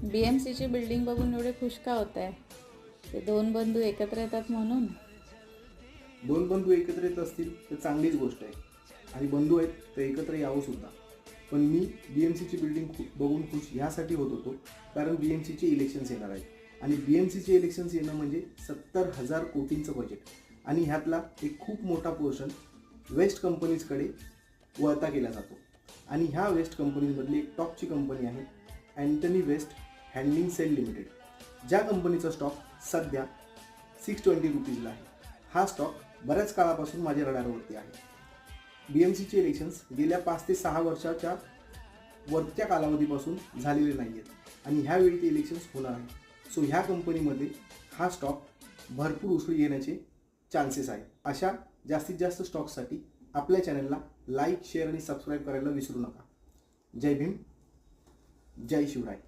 BMCची building बघून एवढे खुश का होत आहे? ते दोन बंधू एकत्र येतात म्हणून? दोन बंधू एकत्र येत असतील तर चांगलीच गोष्ट आहे आणि बंधू आहेत तर एकत्र यावं सुद्धा. पण मी BMCची बिल्डिंग बघून खुश ह्यासाठी होत होतो कारण BMCचे इलेक्शन्स येणार आहेत आणि BMCचे इलेक्शन्स येणं म्हणजे 70,000 कोटींचं बजेट आणि ह्यातला एक खूप मोठा पोर्शन वेस्ट कंपनीजकडे वळता केला जातो. आणि ह्या वेस्ट कंपनीजमधली एक टॉपची कंपनी आहे अँटनी वेस्ट हँडलिंग सेल लिमिटेड, ज्या कंपनीचा स्टॉक सध्या 620 रुपीजला आहे. हा स्टॉक बऱ्याच काळापासून माझ्या रडारवरती आहे. BMCचे इलेक्शन्स गेल्या 5 ते 6 वर्षाच्या वरच्या कालावधीपासून झालेले नाही आहेत आणि ह्यावेळी ते इलेक्शन्स होणार आहे. सो ह्या कंपनीमध्ये हा स्टॉक भरपूर उसळी येण्याचे चान्सेस आहेत. अशा जास्तीत जास्त स्टॉक्ससाठी आपल्या चॅनलला लाईक, शेअर आणि सबस्क्राईब करायला विसरू नका. जय भीम, जय शिवराय.